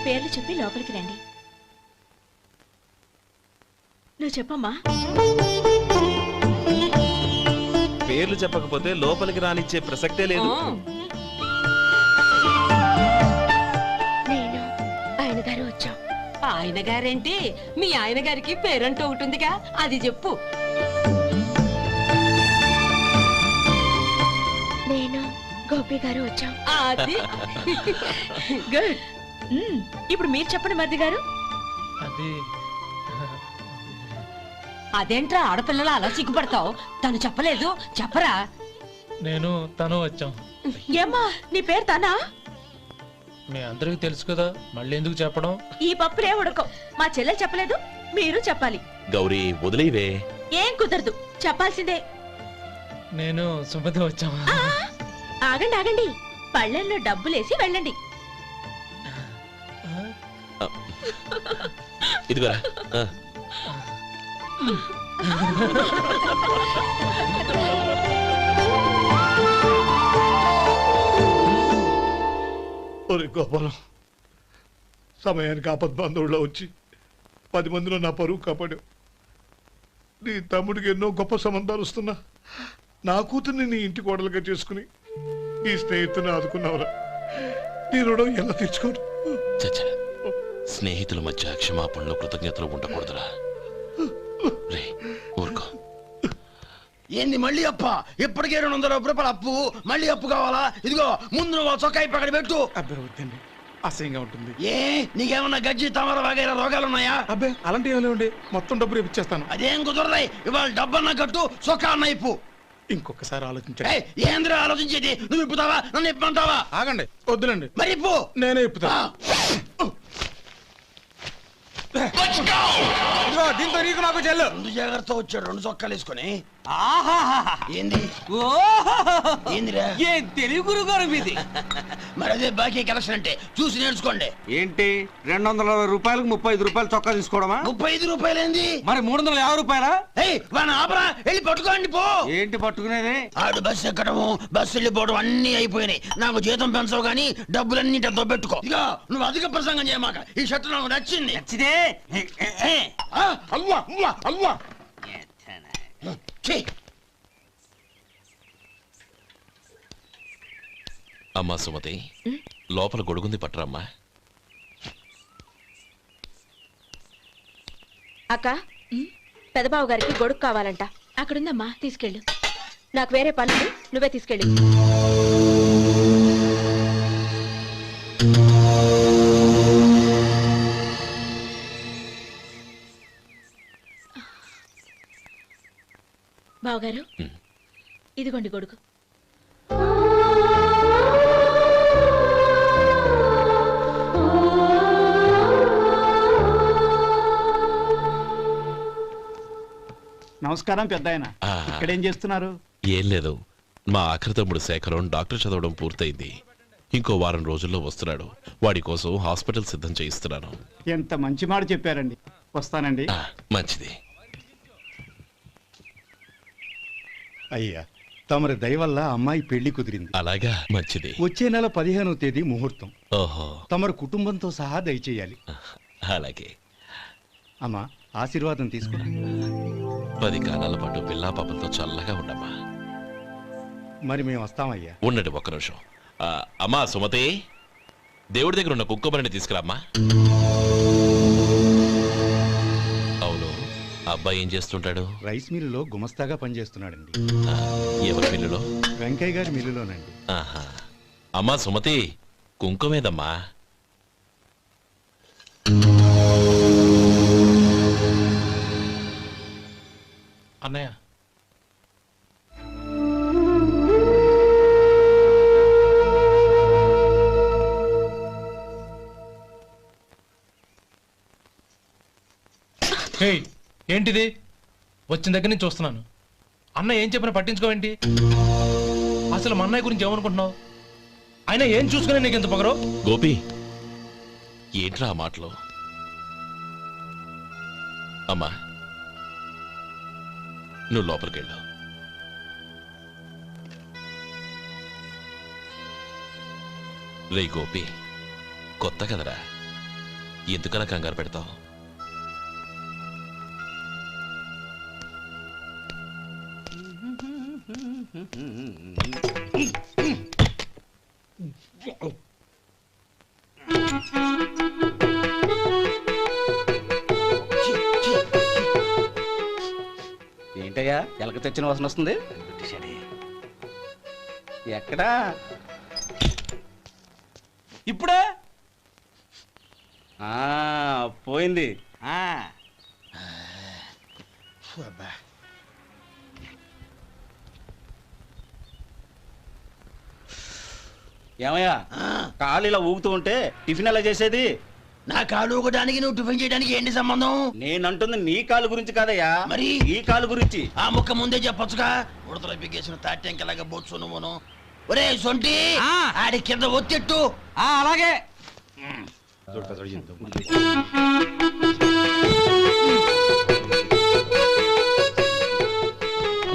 పేర్లు చెప్పి లోపలికి రండి. నువ్వు చెప్పమ్మా. పేర్లు చెప్పకపోతే లోపలికి రానిచ్చే ప్రసక్తే లేదు. నేను ఆయన గారు వచ్చాం. ఆయన గారేంటి, మీ ఆయన గారికి పేరంటూ ఒకటి ఉందిగా, అది చెప్పు. నేను గోపి గారు వచ్చాం. అది గుడ్. ఇప్పుడు మీరు చెప్పండి మరిది గారు. అదేంట్రా ఆడపిల్లలు అలా సిగ్గుపడతావు? తను చెప్పలేదు, చెప్పరా. నేను తను వచ్చాం. ఏమ్మా నీ పేరు తనా? మీ అందరికి తెలుసు కదా, మళ్ళీ ఎందుకు చెప్పడం? ఈ పప్పులే ఉడకం. మా చెల్లెలు చెప్పలేదు, మీరు చెప్పాలి. గౌరీ వదిలేవే. ఏం కుదరదు, చెప్పాల్సిందే. నేను సుమతి వచ్చాం. ఆగండి ఆగండి, పళ్ళెల్లో డబ్బులేసి వెళ్ళండి. ఇదిగోరా. గోపాలం, సమయానికి ఆపద్బంధువుల్లో వచ్చి 10 మందిలో నా పరువు కాపాడావు. నీ తమ్ముడికి ఎన్నో గొప్ప సంబంధాలు వస్తున్నా నా కూతుర్ని నీ ఇంటి కోడలుగా చేసుకుని నీ స్నేహితుని ఆదుకున్నావురా. నీ రుణం ఎలా తీర్చుకోరు? స్నేహితుల మధ్య క్షమాపణలు కృతజ్ఞతలు ఉండకూడదురా. రే ఊరుకో. ఏంది మళ్ళీ అప్ప? ఇప్పటికే 200 రూపాయలు అప్పు, మళ్ళీ అప్పు కావాలా? ఇదిగో ముందు నువ్వు చొక్కాయి పక్కన పెట్టు. అబ్బే వద్దండి, అసహ్యంగా ఉంటుంది. ఏ నీకేమన్నా గజ్జి తమర వగైరా రోగాలున్నాయా? అబ్బే అలాంటి ఏమి లేవండి, మొత్తం డబ్బు రేపు ఇచ్చేస్తాను. అదేం కుదరదాయి. ఇవాళ డబ్బన్నా కట్టు, చొక్కా అన్న ఇప్పు. ఇంకొకసారి ఆలోచించండి. ఏంద్రా ఆలోచించేది? నువ్వు ఇప్పుతావా, నన్ను ఇప్పమంటావా? ఆగండి, వద్దులండి, మరి ఇప్పు. నేనే ఇప్పుతా. దీంతో నీకు నాకు చెల్లు. ముందు జాగ్రత్త వచ్చాడు, 2 చొక్కాలు వేసుకొని. ఏంది ఏందిరా? ఏం తెలుగు గురుగారు మీది? మరి అదే బాకీ కలెక్షన్ అంటే, చూసి నేర్చుకోండి. ఏంటి 260 రూపాయలకు 35 రూపాయలు చొక్కా తీసుకోవడమా? 35 రూపాయలు ఏంది? మరి 350 రూపాయలా? వాడిని ఆపరా, వెళ్ళి పట్టుకోండి పో. ఏంటి పట్టుకునేది? ఆడు బస్సు ఎక్కడము, బస్సు వెళ్ళిపోవడం అన్ని అయిపోయినాయి. నాకు జీతం పెంచవు గానీ డబ్బులన్నీ దొబ్బెట్టుకో. ఇక నువ్వు అధిక ప్రసంగం చేయమాక. ఈ షర్ట్ నాకు నచ్చింది. నచ్చితే అల్వా అల్వా అల్వా. అమ్మా సుమతి, లోపల గొడుగుంది పట్టరమ్మా. అక్క, పెదబాబు గారికి గొడుగు కావాలంట. అక్కడుందమ్మా, తీసుకెళ్ళు. నాకు వేరే పనులు, నువ్వే తీసుకెళ్ళు. బావగారు, ఇదిగోండి గొడుగు. నమస్కారం పెద్దాయన. ఇక్కడేం చేస్తున్నారు? ఏం లేదు, మా ఆఖరి తమ్ముడు శేఖరం డాక్టర్ చదవడం పూర్తయింది. ఇంకో వారం రోజుల్లో వస్తున్నాడు. వాడి కోసం హాస్పిటల్ సిద్ధం చేయిస్తున్నాను. ఎంత మంచి మాట చెప్పారండి. వస్తానండి. మంచిది. అయ్యా, తమరి దయ వల్ల అమ్మాయి పెళ్లి కుదిరింది. అలాగా, మంచిది. వచ్చే నెల 15వ తేదీ ముహూర్తం. ఓహో. తమరు కుటుంబంతో సహా దయచేయాలి. అలాగే. అమ్మా, ఆశీర్వాదం తీసుకురా. 10 కాలాల పాటు పిల్లా పాపలతో చల్లగా ఉండమ్మా. మరి మేము వస్తామయ్యా. ఉండండి ఒక్క నిమిషం. అమ్మా సుమతి, దేవుడి దగ్గర ఉన్న కుక్కమరిని తీసుకురామ్మా. అవును, అబ్బాయి ఏం చేస్తుంటాడు? రైస్ మిల్లులో గుమస్తాగా పనిచేస్తున్నాడండి. ఎవరి మిల్లులో? వెంకయ్య గారి మిల్లులోనండి. ఆహా. అమ్మా సుమతి, కుంకుమేదమ్మా? అన్నయ్య, ఏంటిది? వచ్చిన దగ్గర నుంచి చూస్తున్నాను. అన్న ఏం చెప్పినా పట్టించుకోవేంటి? అసలు మా అన్నయ్య గురించి ఏమనుకుంటున్నావు? ఆయన ఏం చూసుకునే నీకు ఎంత పొగరు? గోపి, ఏంట్రా ఆ మాటలు? అమ్మా, నువ్వు లోపలికెళ్ళు. రే గోపి, కొత్త కదరా, ఎందుకలా కంగారు పెడతావు? ఏంటయ్యా ఎలక తెచ్చిన వాసన వస్తుంది? ఎక్కడా? ఇప్పుడే పోయింది. ఏమయ్యా కాలు ఇలా ఊగుతూ ఉంటే టిఫిన్ ఎలా చేసేది? నా కాలు ఊగడానికి నువ్వు టిఫిన్ చేయడానికి ఏంటి సంబంధం? నేనంటుంది నీ కాలు గురించి కాదయ్యా, మరి ఈ కాలు గురించి. ఆ ముక్క ముందే చెప్పొచ్చుగా. ఉడతలో పిగేసిన తాట్యంకలాగా బొచ్చు నువ్వును. ఒరే సొంటి, ఆడి కింద ఒత్తిట్టు. అలాగే.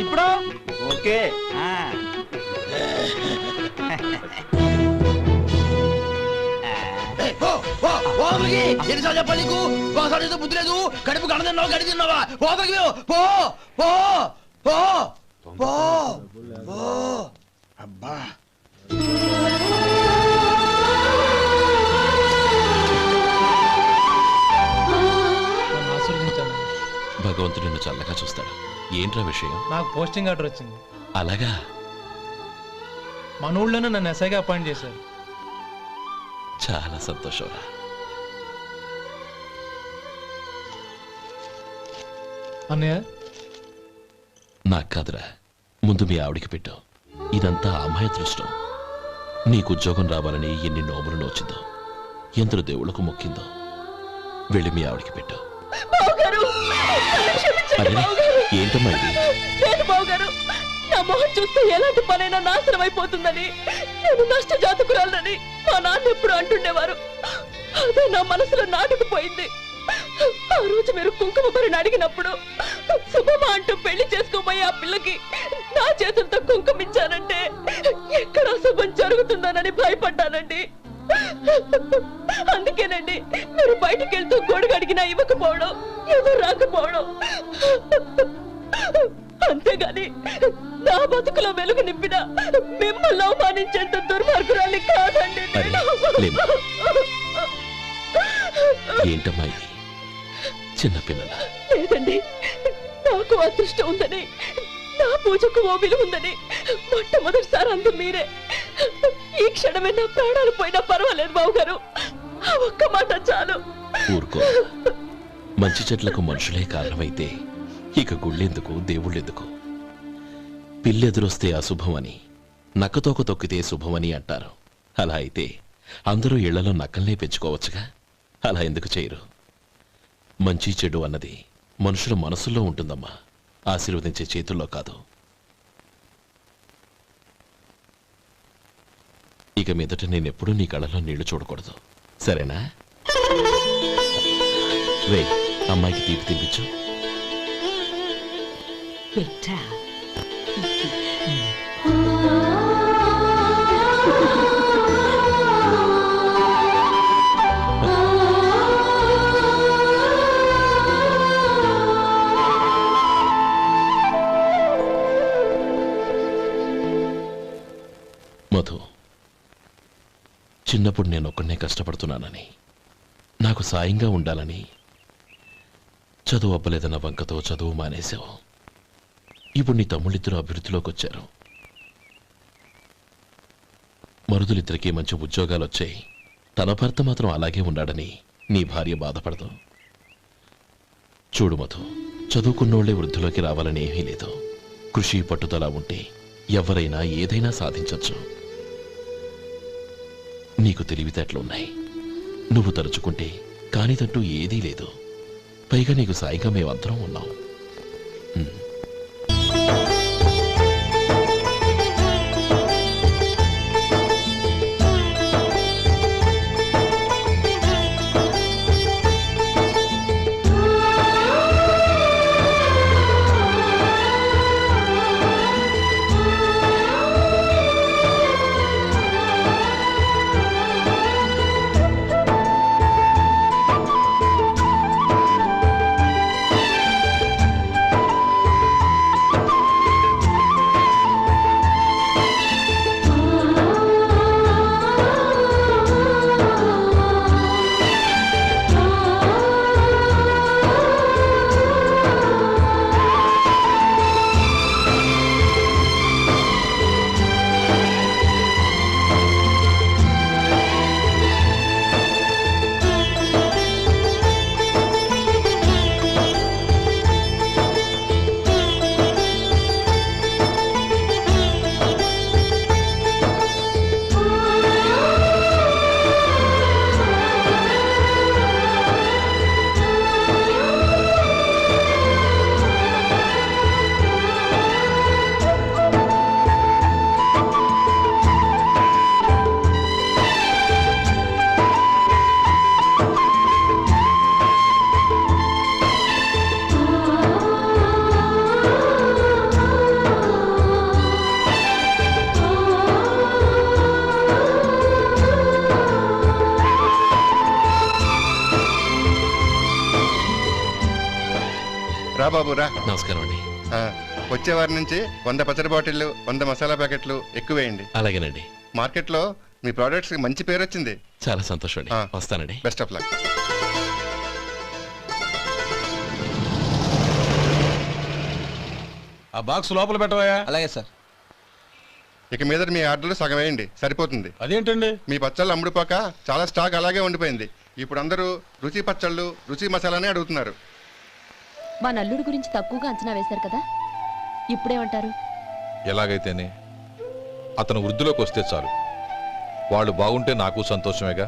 ఇప్పుడు ఓకే. ఎన్నిసార్లు చెప్పాలి నీకు? ఒకసారి ఏదో బుద్ధి లేదు. కడుపు కడదన్నావు, గడి తిన్నావా? పోతకి పో పో పో పో పో. అబ్బా నన్ను ఆశీర్వదించాను. భగవంతుడు నిన్ను చల్లగా చూస్తాడు. ఏంట్రా విషయం? నాకు పోస్టింగ్ ఆర్డర్ వచ్చింది. అలాగా? మన ఊళ్ళోనే నన్ను ఎస్ఐగా అపాయింట్ చేశారు. చాలా సంతోషంరా. అన్నయ్య నాకు కాదురా, ముందు మీ ఆవిడికి పెట్టు. ఇదంతా అమ్మాయి అదృష్టం. నీకు ఉద్యోగం రావాలని ఎన్ని నోములు నోచిందో, ఎందరు దేవుళ్ళకు మొక్కిందో. వెళ్ళి మీ ఆవిడికి పెట్టు. అరే ఏంటమ్మా ఇది? లేదు బావగారు, నా మొహం చూస్తే ఎలాంటి పనైనా నాశనం అయిపోతుందని, నేను నష్ట జాతకురాలని మా నాన్న ఎప్పుడు అంటుండేవారు. అదే నా మనసులో నాటుకుపోయింది. ఆ రోజు మీరు కుంకుమ భరిని అడిగినప్పుడు శుభమా అంటూ పెళ్లి చేసుకోబోయే ఆ పిల్లకి నా చేతులతో కుంకుమ ఇచ్చానంటే ఎక్కడ శుభం జరుగుతుందోనని భయపడ్డానండి. అందుకేనండి మీరు బయటికి వెళ్తూ గొడుగు అడిగినా ఇవ్వకపోవడం, ఎవరు రాకపోవడం. అంతేగాని నా బతుకులో వెలుగు నింపిన మిమ్మల్ని అవమానించేంత దుర్మార్గురాలి కాదండి. ఏంటమ్మా ఇది? చిన్నపిల్లల లేదండి, నాకు అదృష్టం ఉందని, నా పూజకు ఓ విలువ ఉందని మొట్టమొదటిసారి అందు మీరే. ఈ క్షణమే నా ప్రాణాలు పోయినా పర్వాలేదు బావగారు, ఆ ఒక్క మాట చాలు. ఊరుకో. మంచి చెట్లకు మనుషులే కారణమైతే ఇక గుళ్ళెందుకు, దేవుళ్ళెందుకు? పిల్లెదురొస్తే అశుభమని, నక్కతోక తొక్కితే శుభమని అంటారు. అలా అయితే అందరూ ఇళ్లలో నక్కల్నే పెంచుకోవచ్చుగా. అలా ఎందుకు చేయరు? మంచి చెడు అన్నది మనుషుల మనసుల్లో ఉంటుందమ్మా, ఆశీర్వదించే చేతుల్లో కాదు. ఇక మీదట నేనెప్పుడూ నీ కళ్ళలో నీళ్లు చూడకూడదు, సరేనా? రే, అమ్మాయికి తీపి తినిపించు. మధు, చిన్నప్పుడు నేను ఒక్కడనే కష్టపడుతున్నానని, నాకు సాయంగా ఉండాలని చదువు అవ్వలేదన్న వంకతో చదువు మానేశావు. ఇప్పుడు నీ తమ్ముళ్ళిద్దరూ అభివృద్ధిలోకి వచ్చారు. మరుదులిద్దరికీ మంచి ఉద్యోగాలు వచ్చాయి. తన భర్త మాత్రం అలాగే ఉన్నాడని నీ భార్య బాధపడదు. చూడు మధు, చదువుకున్నోళ్లే వృద్ధిలోకి రావాలని ఏమీ లేదు. కృషి పట్టుదల ఉంటే ఎవరైనా ఏదైనా సాధించవచ్చు. నీకు తెలివితేటలున్నాయి. నువ్వు తలుచుకుంటే కానిదంటూ ఏదీ లేదు. పైగా నీకు సాయిగా మేమందరం ఉన్నాం. రా బాబు రా. నమస్కారం అండి. వచ్చే వారి నుంచి 100 పచ్చడి బాటిళ్లు 100 మసాలా ప్యాకెట్లు ఎక్కువేయండి. అలాగేనండి. మార్కెట్లో మీ ప్రోడక్ట్స్ మంచి పేరు వచ్చింది. చాలా సంతోషం అండి. వస్తానండి. Best of luck. ఆ బాక్స్ లోపల పెట్టవా? అలాగే సార్. ఇక మీద మీ ఆర్డర్లు సగం వేయండి, సరిపోతుంది. అదేంటండి? మీ పచ్చళ్ళు అమ్ముడుపోక చాలా స్టాక్ అలాగే ఉండిపోయింది. ఇప్పుడు అందరూ రుచి పచ్చళ్ళు రుచి మసాలానే అడుగుతున్నారు. మా నల్లుడి గురించి తక్కువగా అంచనా వేశారు కదా, ఇప్పుడేమంటారు? ఎలాగైతేనే అతను వృద్ధిలోకి వస్తే చాలు. వాళ్ళు బాగుంటే నాకు సంతోషమేగా.